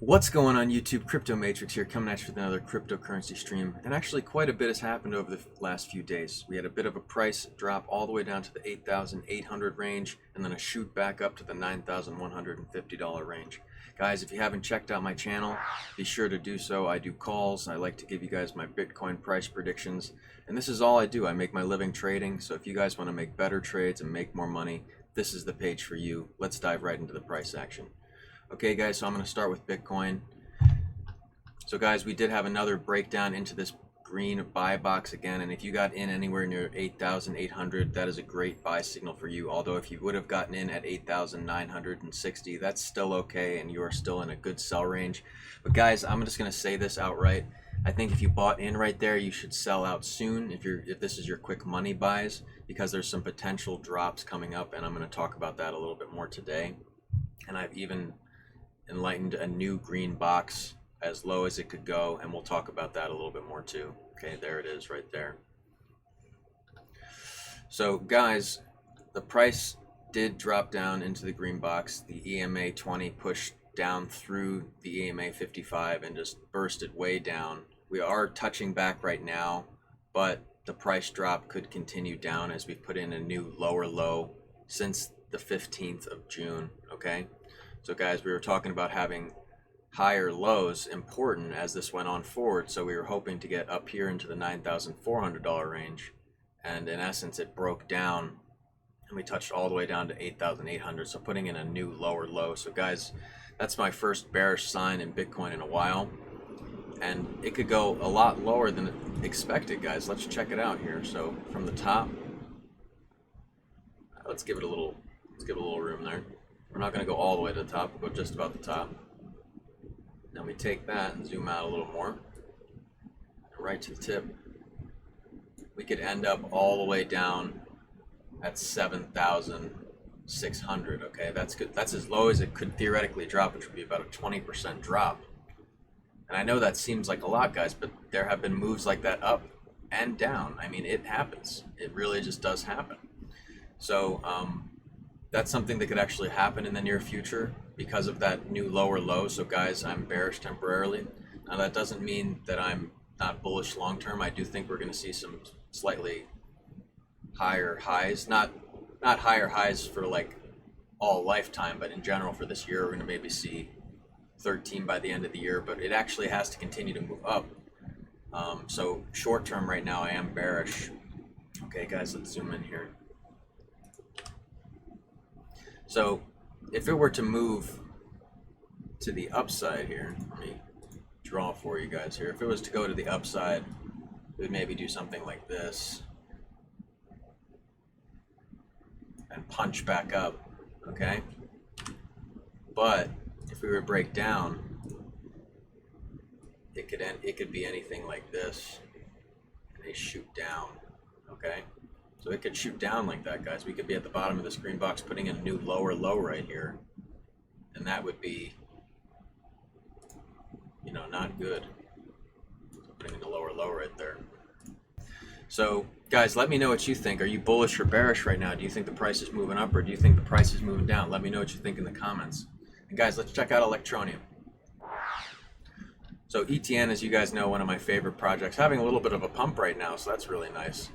What's going on YouTube? Crypto Matrix here, coming at you with another cryptocurrency stream. And actually quite a bit has happened over the last few days. We had a bit of a price drop all the way down to the 8,800 range, and then a shoot back up to the $9,150 range. Guys, if you haven't checked out my channel, be sure to do so. I do calls. I like to give you guys my Bitcoin price predictions. And this is all I do. I make my living trading. So if you guys want to make better trades and make more money, this is the page for you. Let's dive right into the price action. Okay guys, so I'm going to start with Bitcoin. So guys, we did have another breakdown into this green buy box again, and if you got in anywhere near 8,800, that is a great buy signal for you. Although if you would have gotten in at 8,960, that's still okay and you are still in a good sell range. But guys, I'm just going to say this outright. I think if you bought in right there, you should sell out soon if this is your quick money buys, because there's some potential drops coming up, and I'm going to talk about that a little bit more today. And I've even enlightened a new green box as low as it could go, and we'll talk about that a little bit more too. Okay, there it is right there. So guys, the price did drop down into the green box. The EMA 20 pushed down through the EMA 55 and just bursted way down. We are touching back right now, but the price drop could continue down as we put in a new lower low since the 15th of June, okay? So guys, we were talking about having higher lows important as this went on forward. So we were hoping to get up here into the $9,400 range. And in essence, it broke down and we touched all the way down to 8,800. So putting in a new lower low. So guys, that's my first bearish sign in Bitcoin in a while. And it could go a lot lower than expected, guys. Let's check it out here. So from the top, let's give it a little room there. We're not going to go all the way to the top, we'll go just about the top. Now we take that and zoom out a little more, right to the tip. We could end up all the way down at 7,600, okay? That's good. That's as low as it could theoretically drop, which would be about a 20% drop. And I know that seems like a lot, guys, but there have been moves like that up and down. I mean, it happens. It really just does happen. So, that's something that could actually happen in the near future because of that new lower low. So guys, I'm bearish temporarily. Now that doesn't mean that I'm not bullish long term. I do think we're going to see some slightly higher highs, not higher highs for like all lifetime, but in general for this year we're going to maybe see 13 by the end of the year, but it actually has to continue to move up. So short term right now I am bearish. Okay guys, let's zoom in here. So if it were to move to the upside here, let me draw for you guys here. If it was to go to the upside, it would maybe do something like this and punch back up, okay? But if we were to break down, it could be anything like this, and they shoot down, okay? So it could shoot down like that, guys. We could be at the bottom of this green box putting in a new lower low right here. And that would be, you know, not good. Putting in a lower low right there. So, guys, let me know what you think. Are you bullish or bearish right now? Do you think the price is moving up, or do you think the price is moving down? Let me know what you think in the comments. And guys, let's check out Electroneum. So ETN, as you guys know, one of my favorite projects, having a little bit of a pump right now, so that's really nice.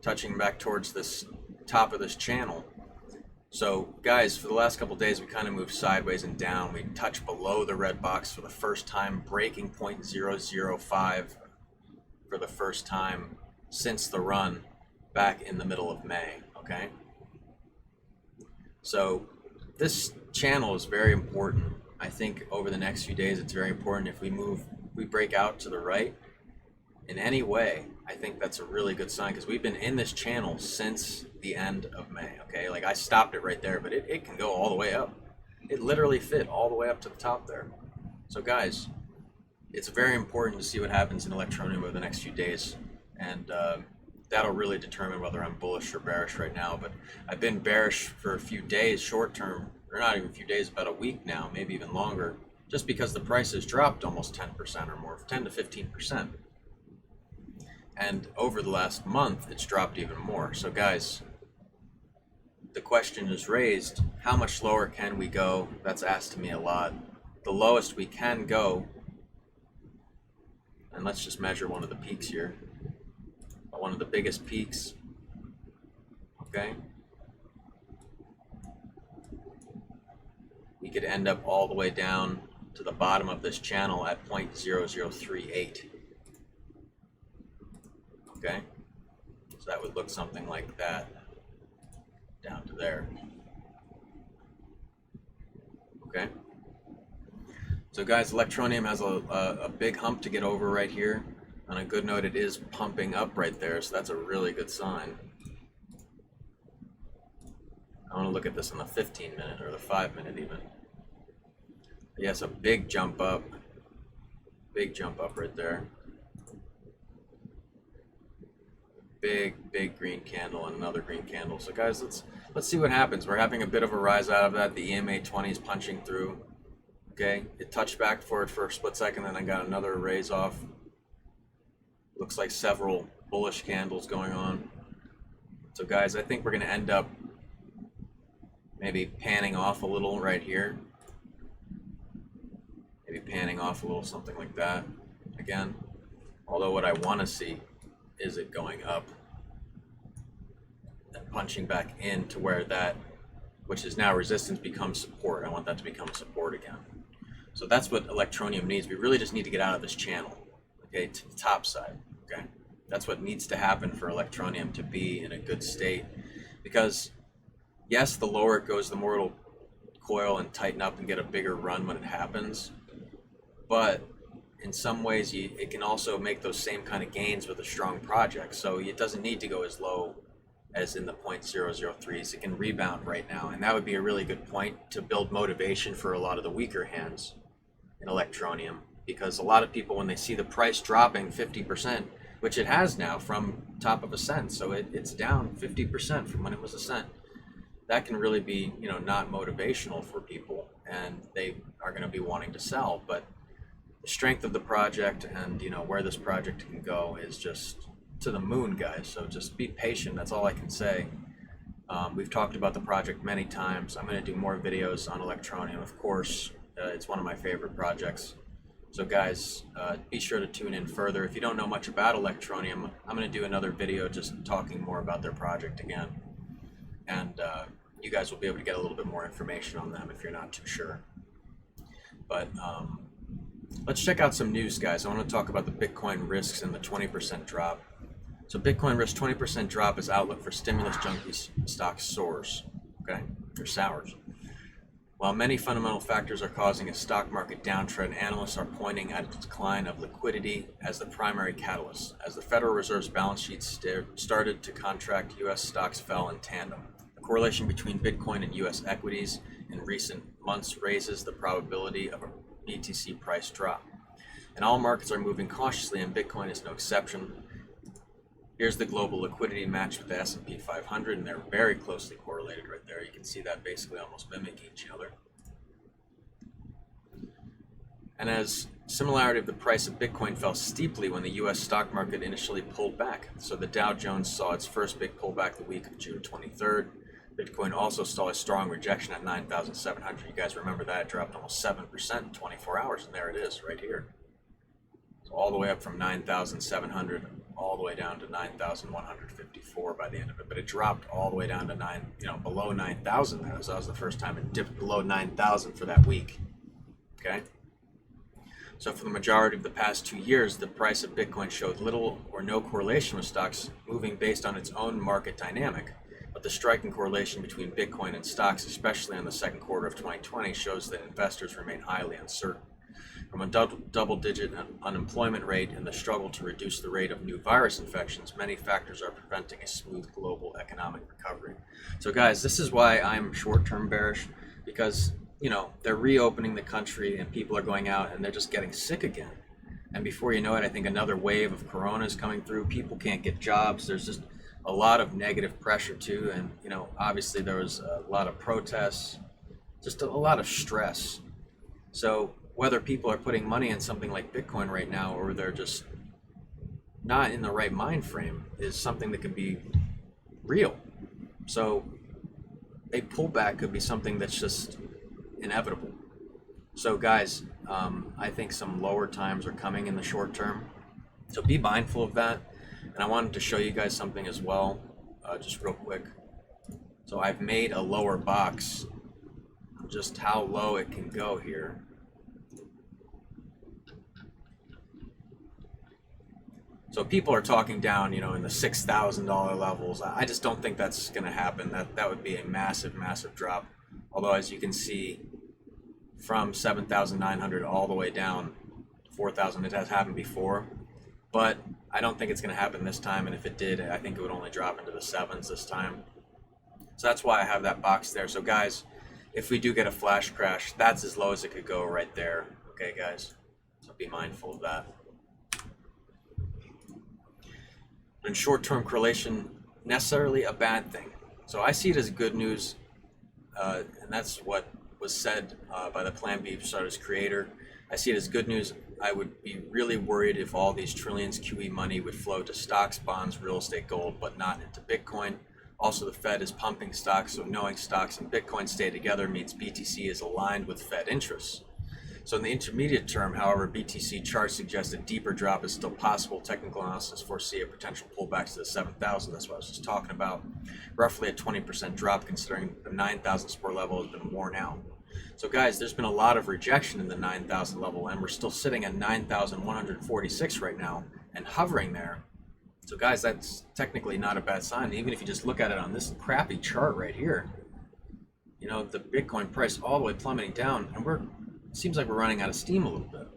Touching back towards this top of this channel. So guys, for the last couple days we kind of moved sideways and down. We touched below the red box for the first time, breaking 0.005 for the first time since the run back in the middle of May, okay? So this channel is very important. I think over the next few days it's very important. If we break out to the right in any way, I think that's a really good sign, because we've been in this channel since the end of May, okay? Like I stopped it right there, but it can go all the way up. It literally fit all the way up to the top there. So guys, it's very important to see what happens in Electroneum over the next few days, and that'll really determine whether I'm bullish or bearish right now. But I've been bearish for a few days short term, or not even a few days, about a week now, maybe even longer, just because the price has dropped almost 10% or more, 10 to 15%. And over the last month, it's dropped even more. So guys, the question is raised, how much lower can we go? That's asked to me a lot. the lowest we can go, and let's just measure one of the peaks here, one of the biggest peaks, okay? We could end up all the way down to the bottom of this channel at 0.0038. Okay, so that would look something like that down to there. Okay, so guys, Electronium has a big hump to get over right here. On a good note, it is pumping up right there, so that's a really good sign. I want to look at this on the 15-minute or the 5-minute even. Yes, a big jump up right there. Big green candle and another green candle. So guys, let's see what happens. We're having a bit of a rise out of that. The EMA 20 is punching through. Okay, it touched back for it for a split second, then I got another raise off. Looks like several bullish candles going on. So guys, I think we're going to end up maybe panning off a little right here. Maybe panning off a little, something like that again. Although what I want to see is it going up and punching back into where that, which is now resistance, becomes support. I want that to become support again. So that's what Electronium needs. We really just need to get out of this channel, okay, to the top side. Okay, that's what needs to happen for Electronium to be in a good state, because yes, the lower it goes, the more it'll coil and tighten up and get a bigger run when it happens. But in some ways, it can also make those same kind of gains with a strong project. So it doesn't need to go as low as in the 0.003s. It can rebound right now, and that would be a really good point to build motivation for a lot of the weaker hands in Electronium, because a lot of people, when they see the price dropping 50%, which it has now from top of a cent, so it's down 50% from when it was a cent, that can really be, you know, not motivational for people, and they are going to be wanting to sell. But the strength of the project and, you know, where this project can go is just to the moon, guys. So just be patient. That's all I can say. We've talked about the project many times. I'm going to do more videos on Electronium, of course. It's one of my favorite projects. So guys, be sure to tune in further. If you don't know much about Electronium, I'm going to do another video just talking more about their project again. And you guys will be able to get a little bit more information on them if you're not too sure. But let's check out some news, guys. I want to talk about the Bitcoin risks and the 20% drop. So Bitcoin risk 20% drop as outlook for stimulus junkie stock soars, okay, or sours. While many fundamental factors are causing a stock market downtrend, analysts are pointing at a decline of liquidity as the primary catalyst. As the Federal Reserve's balance sheet started to contract, U.S. stocks fell in tandem. The correlation between Bitcoin and U.S. equities in recent months raises the probability of a BTC price drop. And all markets are moving cautiously, and Bitcoin is no exception. Here's the global liquidity match with the S&P 500, and they're very closely correlated right there. You can see that basically almost mimicking each other. And as similarity of the price of Bitcoin fell steeply when the U.S. stock market initially pulled back. So the Dow Jones saw its first big pullback the week of June 23rd. Bitcoin also saw a strong rejection at 9,700. You guys remember that? It dropped almost 7% in 24 hours, and there it is right here. So all the way up from 9,700 all the way down to 9,154 by the end of it. But it dropped all the way down to below 9,000 there. So that was the first time it dipped below 9,000 for that week. Okay? So for the majority of the past 2 years, the price of Bitcoin showed little or no correlation with stocks moving based on its own market dynamic. But the striking correlation between Bitcoin and stocks, especially in the second quarter of 2020, shows that investors remain highly uncertain. From a double-digit unemployment rate and the struggle to reduce the rate of new virus infections, many factors are preventing a smooth global economic recovery. So guys, this is why I'm short-term bearish, because, you know, they're reopening the country and people are going out and they're just getting sick again. And before you know it, I think another wave of corona is coming through. People can't get jobs. There's just a lot of negative pressure too. And, you know, obviously there was a lot of protests, just a lot of stress. So whether people are putting money in something like Bitcoin right now or they're just not in the right mind frame is something that could be real. So a pullback could be something that's just inevitable. So guys, I think some lower times are coming in the short term. So be mindful of that. And I wanted to show you guys something as well, just real quick. So I've made a lower box, just how low it can go here. So people are talking down, you know, in the $6,000 levels. I just don't think that's going to happen. That would be a massive, massive drop. Although, as you can see, from 7,900 all the way down 4,000, it has happened before. But I don't think it's going to happen this time. And if it did, I think it would only drop into the sevens this time. So that's why I have that box there. So guys, if we do get a flash crash, that's as low as it could go right there. Okay, guys? So be mindful of that. And short-term correlation, necessarily a bad thing. So I see it as good news, and that's what was said by the Plan B Starters creator. I see it as good news. I would be really worried if all these trillions QE money would flow to stocks, bonds, real estate, gold, but not into Bitcoin. Also, the Fed is pumping stocks, so knowing stocks and Bitcoin stay together means BTC is aligned with Fed interests. So in the intermediate term, however, BTC charts suggest a deeper drop is still possible. Technical analysis foresee a potential pullback to the 7,000. That's what I was just talking about. Roughly a 20% drop considering the 9,000 support level has been worn out. So guys, there's been a lot of rejection in the 9,000 level, and we're still sitting at 9,146 right now and hovering there. So guys, that's technically not a bad sign. Even if you just look at it on this crappy chart right here, you know, the Bitcoin price all the way plummeting down, and seems like we're running out of steam a little bit.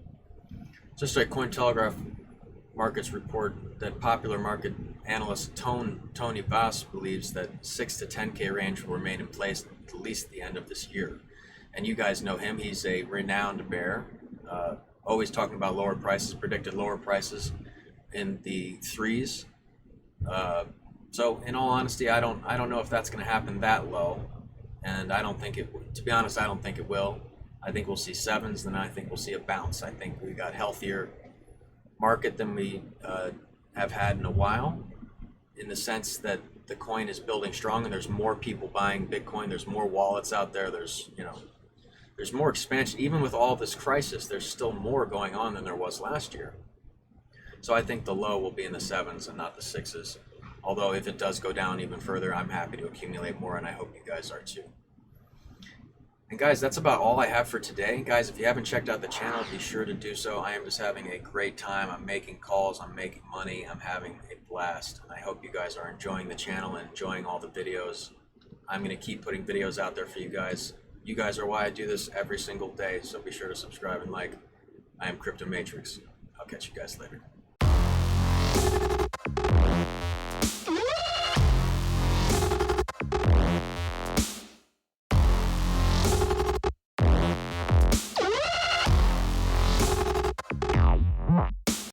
Just like Cointelegraph markets report that popular market analyst Tony Bass believes that 6 to 10K range will remain in place at least the end of this year. And you guys know him. He's a renowned bear, always talking about lower prices, predicted lower prices in the threes. So in all honesty, I don't know if that's going to happen that low. And I don't think it, to be honest, I don't think it will. I think we'll see sevens, then I think we'll see a bounce. I think we got healthier market than we have had in a while, in the sense that the coin is building strong and there's more people buying Bitcoin. There's more wallets out there. There's more expansion. Even with all this crisis, there's still more going on than there was last year. So I think the low will be in the sevens and not the sixes. Although if it does go down even further, I'm happy to accumulate more, and I hope you guys are too. And guys, that's about all I have for today. Guys, if you haven't checked out the channel, be sure to do so. I am just having a great time. I'm making calls, I'm making money, I'm having a blast. And I hope you guys are enjoying the channel and enjoying all the videos. I'm going to keep putting videos out there for you guys. You guys are why I do this every single day, so be sure to subscribe and like. I am Crypto Matrix. I'll catch you guys later.